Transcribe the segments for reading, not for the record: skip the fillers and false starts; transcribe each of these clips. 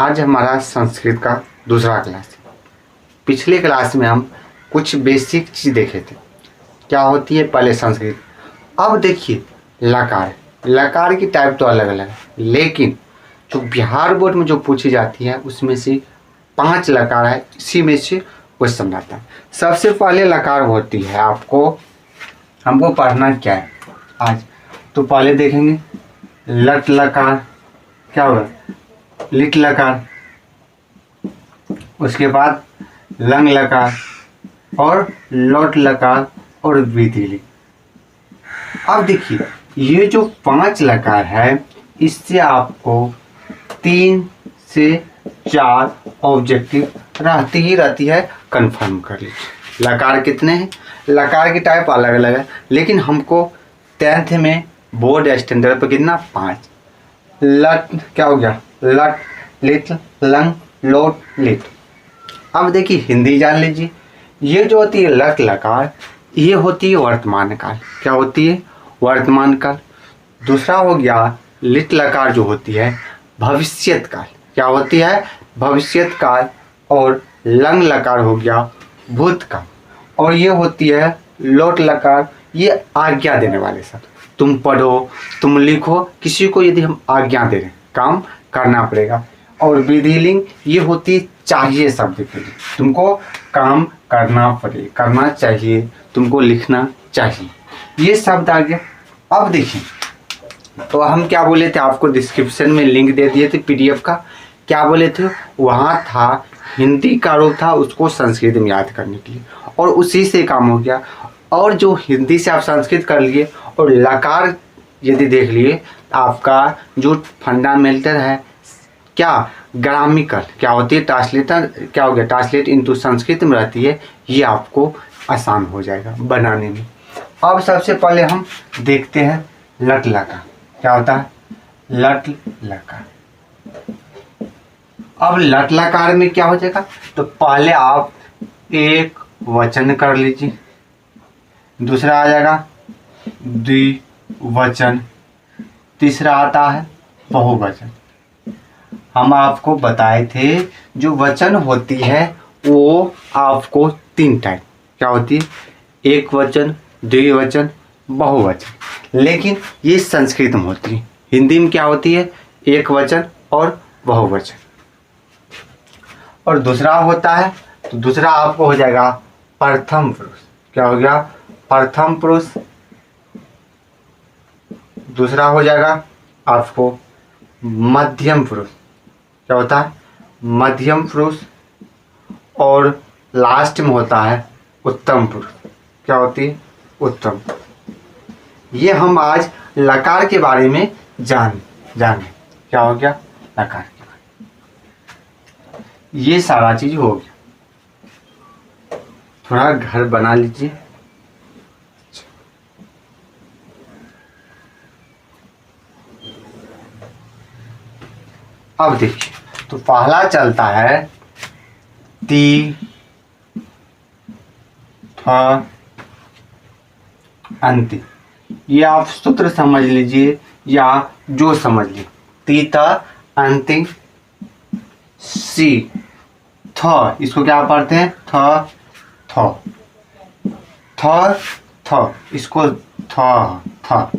आज हमारा संस्कृत का दूसरा क्लास है। पिछले क्लास में हम कुछ बेसिक चीज़ देखे थे, क्या होती है पहले संस्कृत। अब देखिए लकार, लकार की टाइप तो अलग अलग है, लेकिन जो बिहार बोर्ड में जो पूछी जाती है उसमें से 5 लकार है, इसी में से क्वेश्चन आता है। सबसे पहले लकार होती है, हमको पढ़ना क्या है आज, तो पहले देखेंगे लट लकार, क्या होगा लिट लकार, उसके बाद लंग लकार और लोट लकार और विधिलिंग। अब देखिए ये जो 5 लकार है इससे आपको 3 से 4 ऑब्जेक्टिव रहती है, कंफर्म कर लीजिए। लकार कितने हैं, लकार की टाइप अलग अलग है, लेकिन हमको 10th में बोर्ड स्टैंडर्ड पर कितना 5। लट क्या हो गया, लट लिट लंग लोट लिट। अब देखिए हिंदी जान लीजिए, ये जो होती है लट लकार ये होती है वर्तमान काल, क्या होती है वर्तमान काल। दूसरा हो गया लिट लकार जो होती है भविष्यत काल, क्या होती है भविष्यत काल। और लंग लकार हो गया भूतकाल। और ये होती है लोट लकार, ये आज्ञा देने वाले शब्द, तुम पढ़ो तुम लिखो, किसी को यदि हम आज्ञा दे रहे हैं काम करना पड़ेगा। और विधिलिंग ये होती है चाहिए शब्द के लिए, तुमको काम करना पड़े, करना चाहिए, तुमको लिखना चाहिए, ये शब्द आ गया। अब देखिए तो हम क्या बोले थे, आपको डिस्क्रिप्शन में लिंक दे दिए थे पीडीएफ का, क्या बोले थे वहाँ था हिंदी का रूप था उसको संस्कृत में याद करने के लिए, और उसी से काम हो गया। और जो हिंदी से आप संस्कृत कर लिए और लकार यदि देख लिए, आपका जो फंडामेंटल है क्या ग्रामिकल क्या होती है ट्रांसलेटर, क्या हो गया ट्रांसलेट इनटू संस्कृत में रहती है, ये आपको आसान हो जाएगा बनाने में। अब सबसे पहले हम देखते हैं लट लकार, क्या होता है लट लकार। अब लट लकार में क्या हो जाएगा, तो पहले आप एक वचन कर लीजिए, दूसरा आ जाएगा द्विवचन, तीसरा आता है बहुवचन। हम आपको बताए थे जो वचन होती है वो आपको 3 टाइप क्या होती है, एक वचन द्विवचन बहुवचन, लेकिन ये संस्कृत में होती है। हिंदी में क्या होती है एक वचन और बहुवचन। और दूसरा होता है, तो दूसरा आपको हो जाएगा प्रथम पुरुष, क्या हो गया प्रथम पुरुष। दूसरा हो जाएगा आपको मध्यम पुरुष, क्या होता है मध्यम पुरुष। और लास्ट में होता है उत्तम पुरुष, क्या होती है उत्तम पुरुष। ये हम आज लकार के बारे में जाने क्या हो गया लकार के बारे में, ये सारा चीज हो गया। थोड़ा घर बना लीजिए। अब देखिए तो पहला चलता है ती थ अंति, ये आप सूत्र समझ लीजिए या जो समझ लीजिए। ती त अंति सी थ, इसको क्या पढ़ते हैं थ थ थ थ, इसको थ थ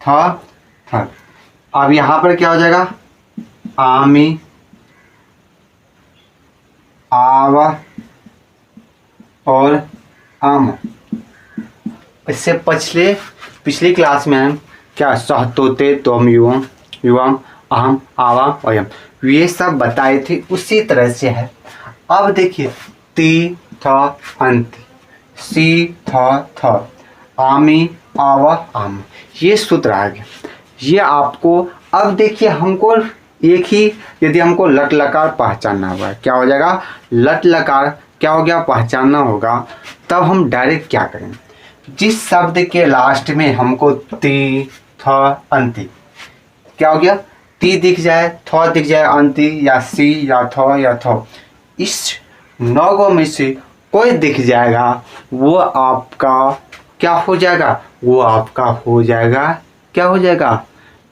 थ थ। अब यहाँ पर क्या हो जाएगा आमी आव और आम। इससे पिछली क्लास में हम क्या सहतोते तोम युवम युवम अहम आवाम अयम ये सब बताए थे, उसी तरह से है। अब देखिए ती थ अंति सी थ थ आमी आव आम, ये सूत्र आ गया। ये आपको अब देखिए हमको एक ही, यदि हमको लट लकार पहचानना होगा, क्या हो जाएगा लट लकार क्या हो गया पहचानना होगा, तब हम डायरेक्ट क्या करेंगे, जिस शब्द के लास्ट में हमको ती थ अंति क्या हो गया, ती दिख जाए थ दिख जाए अंति या सी या थ या थ, इस 9 में से कोई दिख जाएगा वो आपका क्या हो जाएगा, वो आपका हो जाएगा क्या हो जाएगा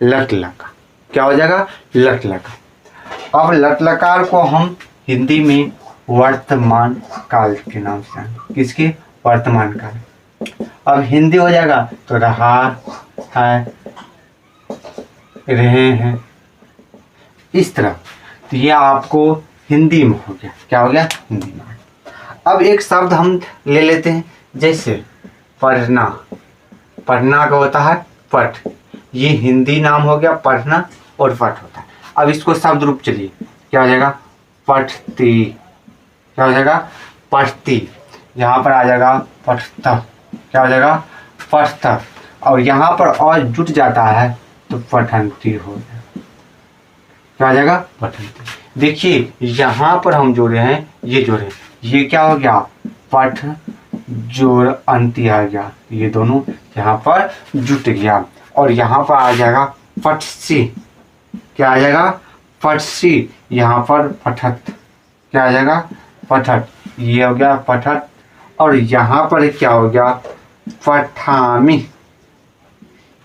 लट लकार, क्या हो जाएगा लट लकार। अब लट लकार को हम हिंदी में वर्तमान काल के नाम से जानते। किसके? वर्तमान काल। अब हिंदी हो जाएगा तो रहा है, रहे हैं, इस तरह। तो ये आपको हिंदी में हो गया। क्या हो गया? हिंदी में। अब एक शब्द हम ले लेते हैं, जैसे पढ़ना। पढ़ना का होता है पठ। ये हिंदी नाम हो गया पढ़ना और पठ होता है। अब इसको शब्द रूप चलिए, क्या हो जाएगा? पठती। क्या हो जाएगा? पठती। यहाँ पर आ जाएगा पठता। क्या हो जाएगा? पठता। और यहाँ पर और जुट जाता है तो पठंती हो जाएगा। क्या हो जाएगा? पठंती। देखिए यहाँ पर हम जोड़े हैं, ये जोड़े, ये क्या हो गया? पठ जोड़ अंति आ गया। ये दोनों यहाँ पर जुट गया। और यहाँ पर आ जाएगा पठसी। क्या आ जाएगा? पठसी। यहाँ पर पठत। क्या आ जाएगा? पठत। ये हो गया पठत। और यहाँ पर क्या हो गया? पठामी।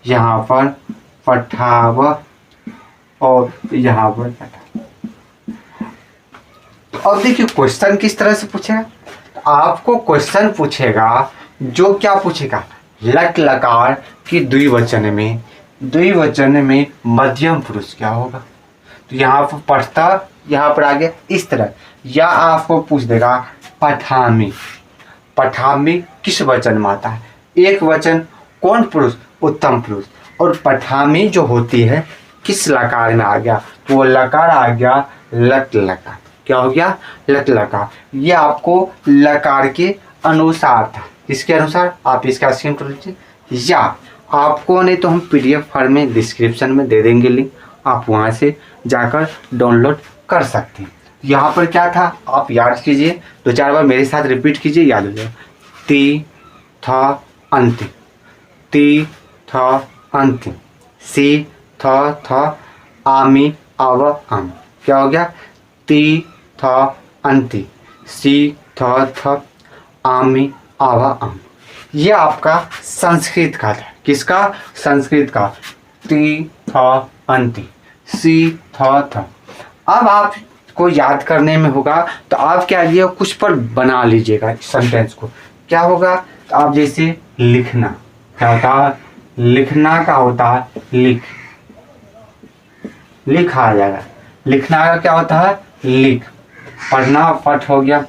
यहाँ पर पठाव और यहाँ पर पठा। तो अब देखिए क्वेश्चन किस तरह से पूछेगा। आपको क्वेश्चन पूछेगा, जो क्या पूछेगा? लट लकार की द्विवचन में मध्यम पुरुष क्या होगा। तो यहाँ पर पढ़ता, यहाँ पर आ गया इस तरह। या आपको पूछ देगा पठामी। पठामी किस वचन में आता है? एक वचन। कौन पुरुष? उत्तम पुरुष। और पठामी जो होती है किस लकार में आ गया? तो वो लकार आ गया लट लकार। क्या हो गया? लट लकार। ये आपको लकार के अनुसार था। इसके अनुसार आप इसका स्क्रीनशॉट लीजिए, या आपको नहीं तो हम पीडीएफ फॉर्म में डिस्क्रिप्शन में दे देंगे लिंक, आप वहां से जाकर डाउनलोड कर सकते हैं। यहाँ पर क्या था आप याद कीजिए, 2-4 बार मेरे साथ रिपीट कीजिए, याद हो जाएगा। ती था अंतिम, ती था अंतिम, सी था आमी आव आम। क्या हो गया? ती था अंतिम, सी था आमी आवा आम। ये आपका संस्कृत का था। किसका? संस्कृत का। ती था अंतिम, सी था। अब आपको याद करने में होगा तो आप क्या लीजिए, कुछ पर बना लीजिएगा सेंटेंस को। क्या होगा? तो आप जैसे लिखना, क्या होता है? लिखना का होता है लिख, लिखा आ जाएगा। लिखना का क्या होता है? लिख। पढ़ना पठ हो गया,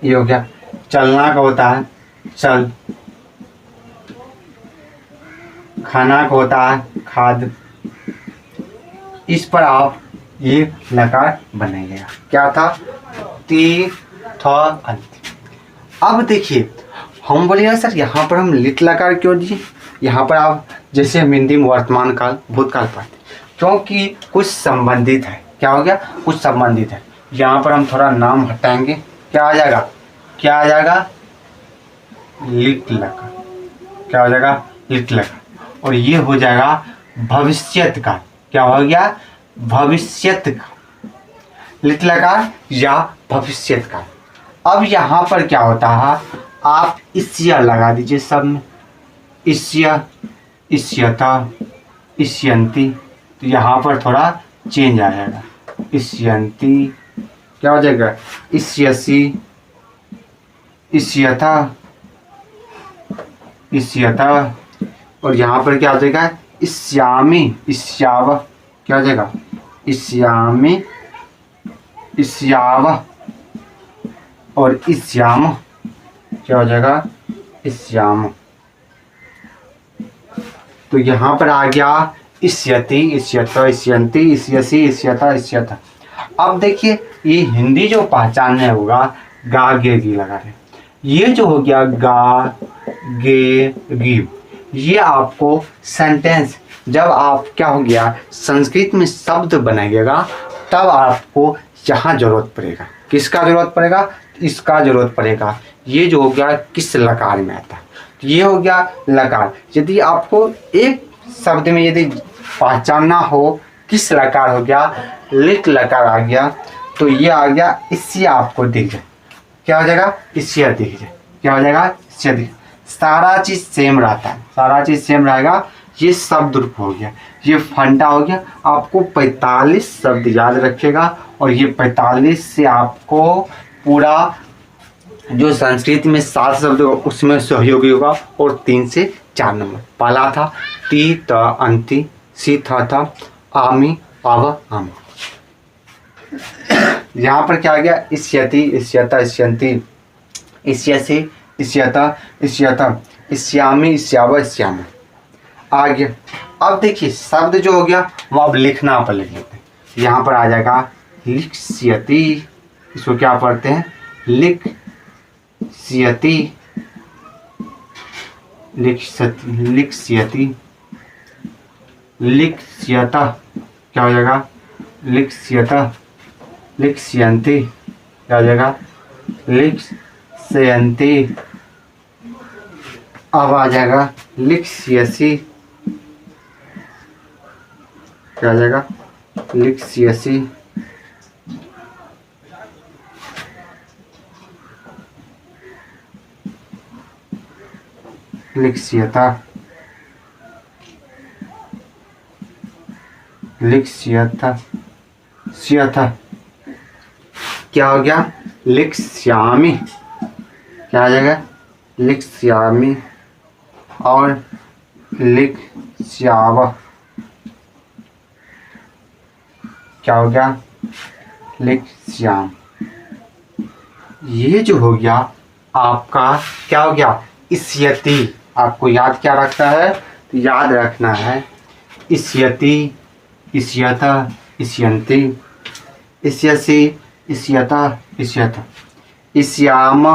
ये हो गया। चलना का होता है चल। खाना का होता है खाद। इस पर आप ये लकार बनाइएगा। क्या था? ती था अंतिम। अब देखिए हम बोलिएगा सर यहाँ पर हम लिट लकार क्यों दिए? यहाँ पर आप जैसे हम हिंदी में वर्तमान काल भूतकाल पढ़ते, क्योंकि कुछ संबंधित है। क्या हो गया? कुछ संबंधित है। यहाँ पर हम थोड़ा नाम हटाएंगे, क्या आ जाएगा? क्या आ जाएगा? लिट लकार। क्या हो जाएगा? लिट लकार। और ये हो जाएगा भविष्यत काल। क्या हो गया? भविष्यत काल। लिट लकार या भविष्यत काल। अब यहाँ पर क्या होता है? आप इस्या लगा दीजिए सब में। इस्या, इस्यता, इस्यंती। तो यहाँ पर थोड़ा चेंज आ जाएगा। इस्यंती। क्या हो जाएगा? इस्यसी, इस्यता, इस्यता। और यहाँ पर क्या हो जाएगा? इस्यामी, इस्याव। क्या हो जाएगा? इस्यामी, इस्याव और इस्याम। क्या हो जाएगा? इस्याम। तो यहाँ पर आ गया इस्यति, इस्यता, इस्यंती, इस्यसी, इस्यता, इस्यता। अब देखिए ये हिंदी जो पहचानने होगा गा गे गी लगा रहे। ये जो हो गया गा गे गी, ये आपको सेंटेंस जब आप क्या हो गया संस्कृत में शब्द बनाइएगा तब आपको यहाँ जरूरत पड़ेगा। किसका जरूरत पड़ेगा? इसका जरूरत पड़ेगा। ये जो हो गया किस लकार में आता है? ये हो गया लकार। यदि आपको एक शब्द में यदि पहचानना हो किस लकार हो गया, लिट लकार आ गया, तो ये आ गया इससे आपको दिख जाए। क्या हो जाएगा? इससे दिख जाए। क्या हो जाएगा? इससे दिख। सारा चीज सेम रहता है, सारा चीज सेम रहेगा। ये शब्द रूप हो गया, ये फंडा हो गया। आपको 45 शब्द याद रखेगा और ये 45 से आपको पूरा जो संस्कृत में 7 शब्द होगा उसमें सहयोगी होगा। और 3 से 4 नंबर पहला था ती त अंति, सी था आमी अव अम। यहाँ पर क्या आ गया, इष्यति इष्यता इष्यन्ति, इष्यसि इष्यता इष्यता, इष्यामि इष्याव इष्याम आ गया। अब देखिए शब्द जो हो गया वो अब लिखना आप लिख लेते हैं। यहाँ पर आ जाएगा लिख्यति, इसको क्या पढ़ते हैं लिख्यति, लिख्यति, लिख्यता क्या हो जाएगा लिख्यता, लिख्यन्ति क्या हो जाएगा लिख्यन्ति। अब आ जाएगा लिख्यसि, क्या आ जाएगा लिख्यसि, लिख्यता, लिख्यता, स्यथा क्या हो गया लिख्यामि, क्या आ जाएगा लिख्यामि और लिख्याव क्या हो गया लिख्याम। ये जो हो गया आपका क्या हो गया इष्यति। आपको याद क्या रखना है, तो याद रखना है इष्यति, इष्यता, इष्यन्ति, इष्यसि, इष्यता, इष्यता, इष्याम,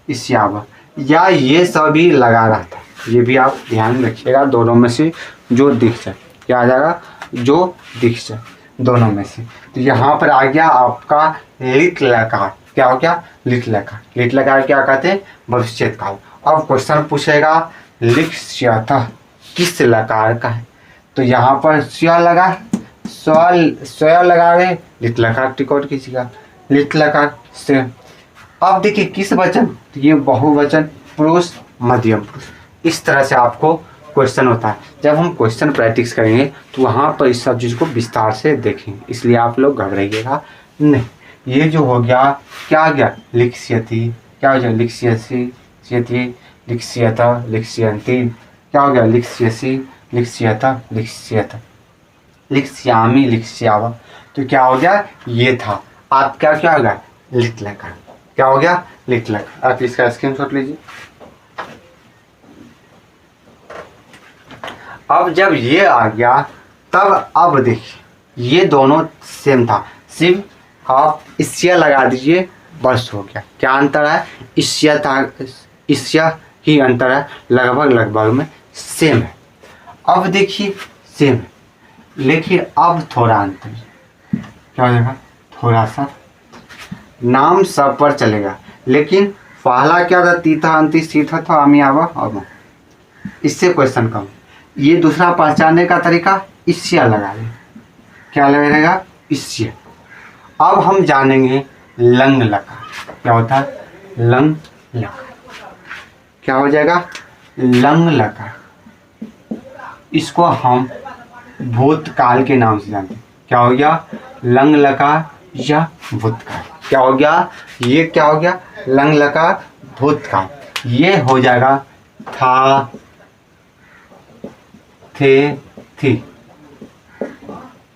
इष्याव, या ये सभी लगा रहा था। ये भी आप ध्यान रखिएगा, दोनों में से जो दिख जाए क्या आ जाएगा जो दिख जाए दोनों में से। तो यहाँ पर आ गया आपका लिट लकार, क्या हो गया लिट लकार। लिट लकार क्या कहते हैं भविष्य काल। अब क्वेश्चन पूछेगा लिख्यतः किस लकार का है, तो यहाँ पर स्व लगा, स्व लगा रहे लिट लकार टिकट कीजिएगा लिट लकार से। अब देखिए किस वचन, तो ये बहुवचन पुरुष मध्यम पुरुष, इस तरह से आपको क्वेश्चन होता है। जब हम क्वेश्चन प्रैक्टिस करेंगे तो वहाँ पर इस सब चीज़ को विस्तार से देखेंगे, इसलिए आप लोग घबराइएगा नहीं। ये जो हो गया क्या आ गया लिख्यति, क्या हो गया लिख्यसि, लिख्यता, लिख्यन्ति, क्या हो गया लिख्यसि, लिख्यता, लिख्यता, लिख्यामि, लिख्याव। तो क्या हो गया ये था आपका क्या हो गया लिट लकार, क्या हो गया लिट लकार। आप इसका स्क्रीनशॉट लीजिए। अब जब ये आ गया तब अब देखिए ये दोनों सेम था, सिर्फ आप इष्य लगा दीजिए बस हो गया। क्या अंतर है इष्य था, इष्य ही अंतर है, लगभग लगभग में सेम है। अब देखिए सेम है लेकिन अब थोड़ा अंतर, क्या हो जाएगा थोड़ा सा नाम सब पर चलेगा, लेकिन पहला क्या था तीता अंति सीथा था आमी आवा अब इससे क्वेश्चन कम। ये दूसरा पहचानने का तरीका इष्य लगा ले, क्या लगेगा इष्य। अब हम जानेंगे लंग लकार, क्या होता है लंग लकार, क्या हो जाएगा लंग लकार। इसको हम भूतकाल के नाम से जानते हैं, क्या हो गया लंग लकार या भूतकाल। क्या हो गया ये क्या हो गया लंग लकार भूतकाल। ये हो जाएगा था, थे, थी,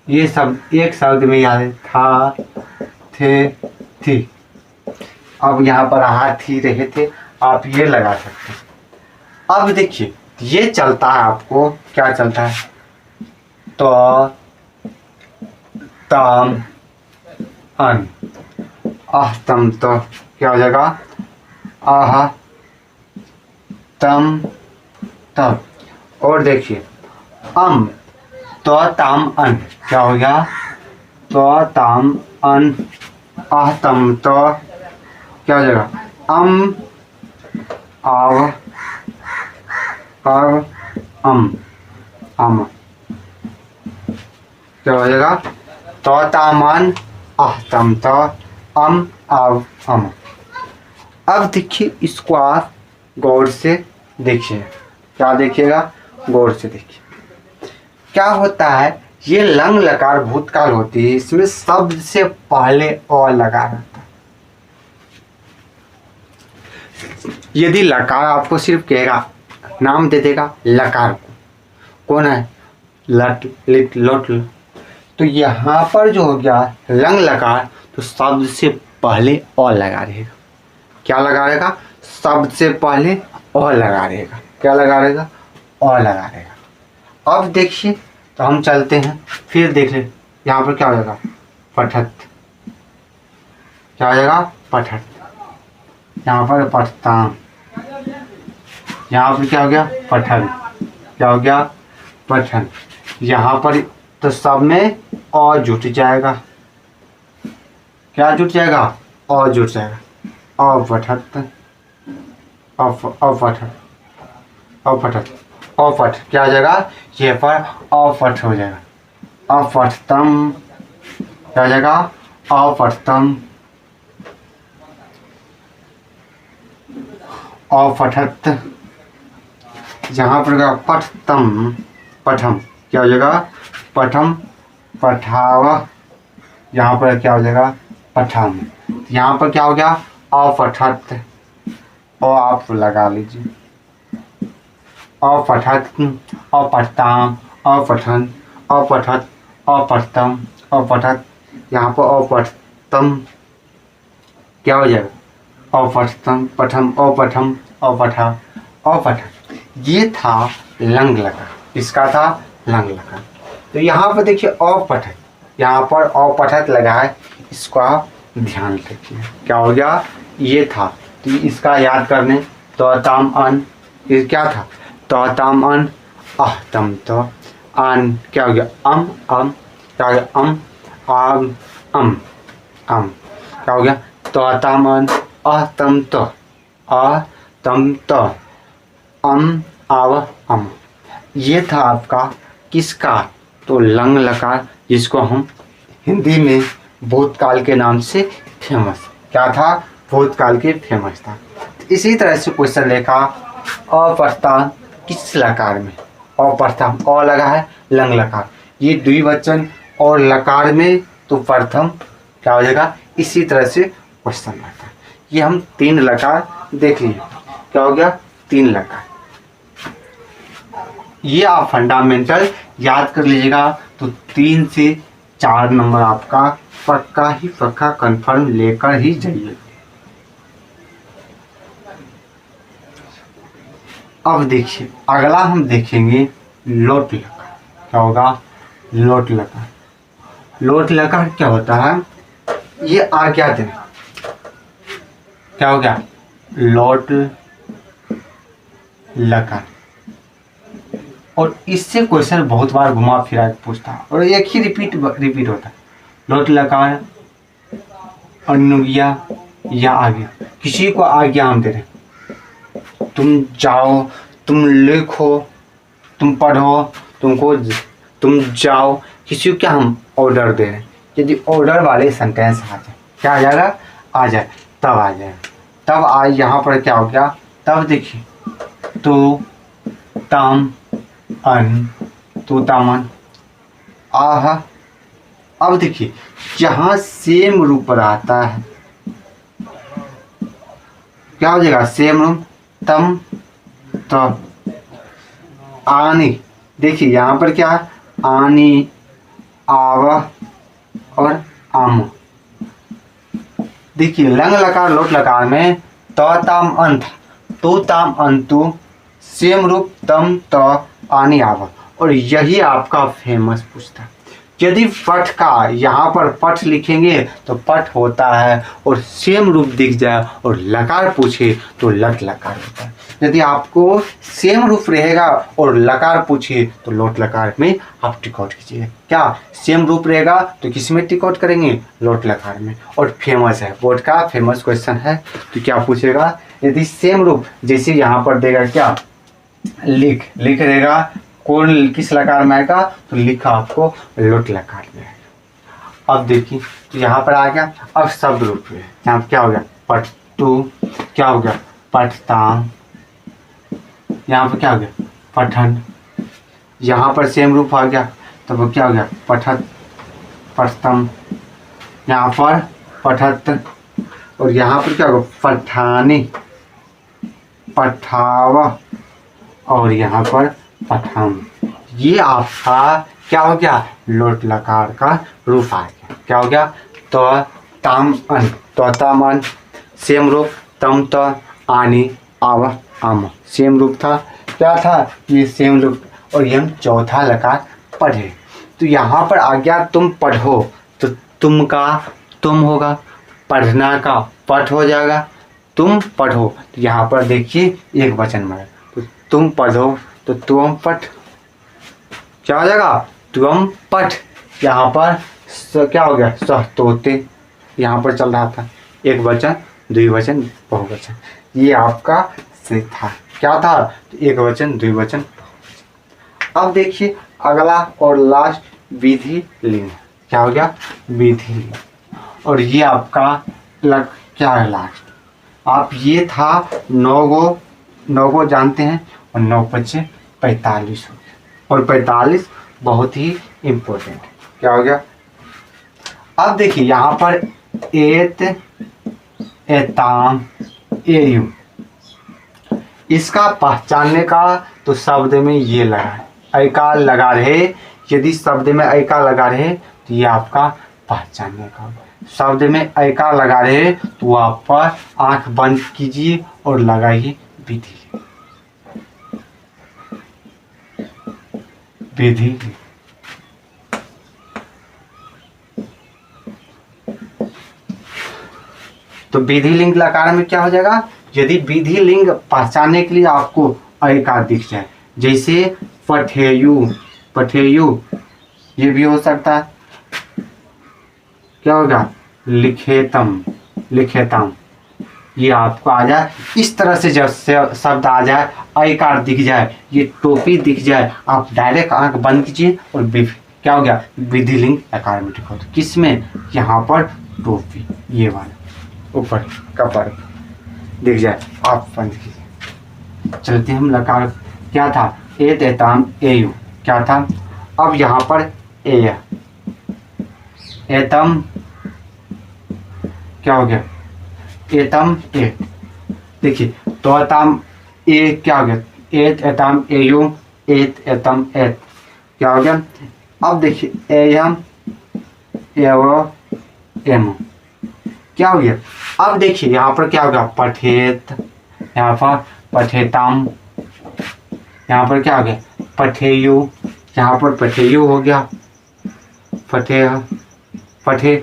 ये सब एक शब्द में याद है था, थे, थी। अब यहाँ पर आ थी रहे थे, आप ये लगा सकते हैं। अब देखिए ये चलता है, आपको क्या चलता है तो तम अन आह तम तो क्या हो जाएगा आह तम तब। और देखिए अम तो ताम अन क्या हो गया तो ताम अन आह तम तो क्या हो जाएगा अम आव आव अम क्या हो जाएगा तो तामन आह तम तो अम आव अम। अब देखिए इसको आप गौर से देखिए, क्या देखिएगा गौर से देखिए। क्या होता है, ये लंग लकार भूतकाल होती है, इसमें शब्द से पहले अ लगा रहता है। यदि लकार आपको सिर्फ कहेगा, नाम दे देगा लकार को, कौन है, लट लिट लोट, तो यहाँ पर जो हो गया लंग लकार, तो शब्द से पहले अ लगा रहेगा। क्या लगा रहेगा, शब्द से पहले अ लगा रहेगा। क्या लगा रहेगा, अ लगा रहेगा। अब देखिए, तो हम चलते हैं, फिर देख ले, यहाँ पर क्या हो जाएगा, पठत। क्या हो जाएगा, पठत। यहाँ पर पठताम, यहाँ पर क्या हो गया, पठन। क्या हो गया, पठन। यहाँ पर तो सब में अ जुट जाएगा। क्या जुट जाएगा, अ जुट जाएगा। अपठत, अपठत, अपठत, अपठ। क्या हो जाएगा, ये पर अपठ हो जाएगा। अपठतम। क्या हो जाएगा, अपठतम, अपठत। यहाँ पर क्या, पठतम, पठम। क्या हो जाएगा, पठम, पठाव। यहाँ पर क्या हो जाएगा, पठम। यहाँ पर क्या हो गया, अपठत, और आप लगा लीजिए, अपठत, अपठताम, अपठन, अपठत, अपठतम, अपठत। यहाँ पर अपठतम, क्या हो जाएगा, अपठतम, पठम, अपठम, अपठा, अपठत। ये था लंग लकार, इसका था लंग लकार। तो यहाँ पर देखिए अपठत, यहाँ पर अपठत लगा है, इसको आप ध्यान रखिए। क्या हो गया, ये था, तो इसका याद करने, तो ताम अन, ये क्या था, तो ताम अन, अह तम तो, अन क्या हो गया, अम, क्या हो गया, अम, आम, अम, क्या हो गया, तो ताम अन, अह तम तो, अह तम तो, आव, अम। ये था आपका किसका, तो लंग लकार, जिसको हम हिंदी में भूतकाल के नाम से फेमस, क्या था, भूतकाल के फेमस था। इसी तरह से क्वेश्चन लिखा, अपठताम किस लकार में, अपठताम अ लगा है, लंग लकार, ये द्विवचन और लकार में तो प्रथम क्या हो जाएगा, इसी तरह से क्वेश्चन रहता है। ये हम 3 लकार देख लिए। क्या हो गया, 3 लकार। ये आप फंडामेंटल याद कर लीजिएगा, तो 3 से 4 नंबर आपका पक्का ही पक्का कंफर्म लेकर ही जाइए। अब देखिए, अगला हम देखेंगे लोट लकार। क्या होगा, लोट लकार। लोट लकार क्या होता है, ये आज्ञा देना। क्या हो गया, लोट लकार। और इससे क्वेश्चन बहुत बार घुमा फिरा के पूछता है, और एक ही रिपीट होता है। लोट लकार, अनुज्ञा या आज्ञा, किसी को आज्ञा हम दे रहे, तुम जाओ, तुम लिखो, तुम पढ़ो, तुम जाओ, किसी को क्या हम ऑर्डर दे रहे हैं। यदि ऑर्डर वाले सेंटेंस आ जाए, क्या आ जाएगा, आ जाए, तब आ जाए, तब आ। यहाँ पर क्या हो गया, तब देखिए, तो ताम अन, तो तामन, आह। अब देखिए, जहाँ सेम रूप रहता है, क्या हो जाएगा, सेम रूप, तम, तब, आनी। देखिए यहाँ पर क्या, आनी, आव और आम। देखिए लंग लकार लोट लकार में त ताम अंत, तो ताम अंतु, सेम रूप तम त आनी आव। और यही आपका फेमस पूछता है। यदि पठ का यहाँ पर पठ लिखेंगे तो पठ होता है, और सेम रूप दिख जाए और लकार पूछे तो लट लकार होता है। यदि आपको सेम रूप रहेगा और लकार पूछे तो लोट लकार में आप टिकआउट कीजिए। क्या सेम रूप रहेगा तो किस में टिकआउट करेंगे, लोट लकार में। और फेमस है, बोर्ड का फेमस क्वेश्चन है, तो क्या पूछेगा, यदि सेम रूप जैसे यहाँ पर देगा, क्या लिख रहेगा, कौन किस लकार में आएगा, तो लिखा आपको लोट लकार में आएगा। अब देखिए, तो यहाँ पर आ गया, अब शब्द रूप है, यहाँ पर क्या हो गया, पठतु, क्या हो गया, पठताम, यहाँ पर क्या हो गया, पठन, यहाँ पर सेम रूप आ गया, तो वो क्या हो गया, पठत, पठतम। यहाँ पर पठत, और यहाँ पर क्या होगा, पठानी, पठाव, और यहाँ पर पठम। ये आपका क्या हो गया, लोट लकार का रूप आ गया। क्या हो गया, तो ताम अन, तो तम अन सेम रूप, तम तो आनी आव आम सेम रूप था। क्या था, ये सेम रूप। और ये हम चौथा लकार पढ़े। तो यहाँ पर आ गया तुम पढ़ो, तो तुम का तुम होगा, पढ़ना का पठ हो जाएगा, तुम पढ़ो। तो यहाँ पर देखिए एक वचन में, तो तुम पढ़ो, तो तुम पठ, क्या हो जाएगा, तुम पठ। यहाँ पर क्या हो गया, सह तोते, यहाँ पर चल रहा था एक वचन, द्विवचन, बहुवचन। ये आपका से था, क्या था, एक वचन, द्विवचन। अब देखिए अगला और लास्ट विधि लिंग। क्या हो गया, विधि लिंग। और ये आपका क्या है लास्ट, आप ये था 9 गो जानते हैं, और 9 बचे 45 हो गया, और 45 बहुत ही इम्पोर्टेंट है। क्या हो गया, अब देखिए यहाँ पर एत, एताम, एयु, इसका पहचानने का तो शब्द में ये लगा है, ऐका लगा रहे। यदि शब्द में ऐका लगा रहे तो ये आपका पहचानने का। शब्द में ऐका लगा रहे तो आप पर आंख बंद कीजिए और लगाइए विधि। विधि तो विधि लिंग लकार में क्या हो जाएगा, यदि विधि लिंग पहचानने के लिए आपको ऐका दिख जाए, जैसे पठेयु, पठेयु, ये भी हो सकता है। क्या होगा, लिखेतम, लिखेतम, ये आपको आ जाए। इस तरह से जब शब्द आ जाए, ऐकार दिख जाए, ये टोपी दिख जाए, आप डायरेक्ट आंख बंद कीजिए और क्या हो गया, विधि लिंग लकार में लिखो। तो किसमें, यहाँ पर टोपी, ये वाला ऊपर कपड़ दिख जाए, आप बंद कीजिए। चलते हम लकार, क्या था, ए तेताम एयु, क्या था। अब यहाँ पर ए, एतम, क्या हो गया, एतम ए, देखिए तो एतम ए, क्या हो गया, एत एतम एयु, एत एतम एत, क्या हो गया। अब देखिए एयम, एव, एम, क्या हो गया। अब देखिए यहाँ पर क्या होगा, पठेत, यहाँ पर पठेताम, यहाँ पर क्या हो गया, पठेयु, यहाँ पर पठेयु हो गया, पठे, पठे,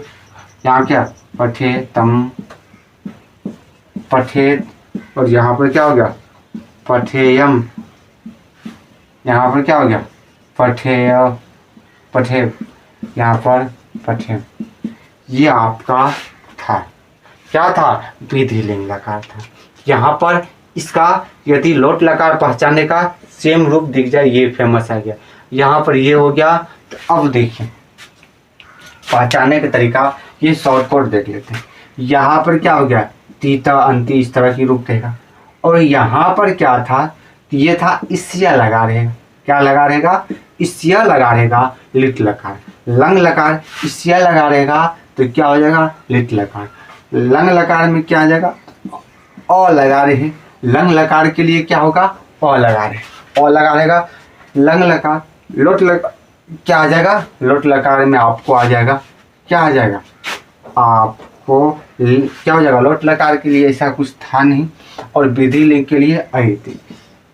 यहाँ क्या, पठेतम, पठेत, और यहाँ पर क्या हो गया, पठेयम, यहाँ पर क्या हो गया, पठेय, पठे, यहाँ पर पठे। ये आपका था, क्या था, विधि लिंग लकार था। यहाँ पर इसका यदि लोट लकार पहचानने का सेम रूप दिख जाए, ये फेमस आ गया। यहाँ पर ये हो गया। तो अब देखिए पहचानने का तरीका, ये शॉर्टकट देख लेते हैं। यहाँ पर क्या हो गया, तीता अंति, इस तरह की रूप रहेगा। और यहाँ पर क्या था, ये था इसिया लगा रहेगा, क्या लगा रहेगा, इसिया लगा रहेगा, लिट लकार। लंग लकार इसिया लगा रहेगा तो क्या हो जाएगा, लिट लकार। लंग लकार में क्या आ जाएगा, अ लगा रहे, लंग लकार के लिए क्या होगा, अ लगा रहे, अ लगा रहेगा। लंग लकार, लोट लकार क्या आ जाएगा, लोट लकार में आपको आ जाएगा, क्या आ जाएगा, आपको क्या हो जाएगा, लोट लकार के लिए ऐसा कुछ था नहीं, और विधि लिंग के लिए ऐति,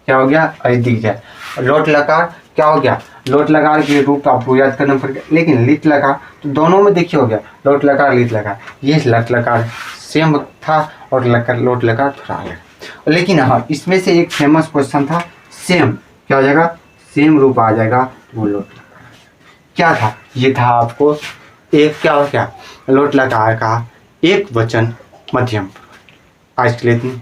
क्या हो गया, ऐ दिख जाए। लोट लकार क्या हो गया, लोट लकार के रूप आपको याद करना पड़ेगा। लेकिन लिट लकार तो दोनों में देखिए हो गया, लोट लकार लिट लकार, ये लट लकार सेम था और लोट लकार थोड़ा अलग। लेकिन हाँ, इसमें से एक फेमस क्वेश्चन था, सेम क्या हो जाएगा, सेम रूप आ जाएगा, तो वो लोट लकार क्या था, ये था आपको एक क्या हो गया, लोट लकार का एक वचन मध्यम। आज के लिए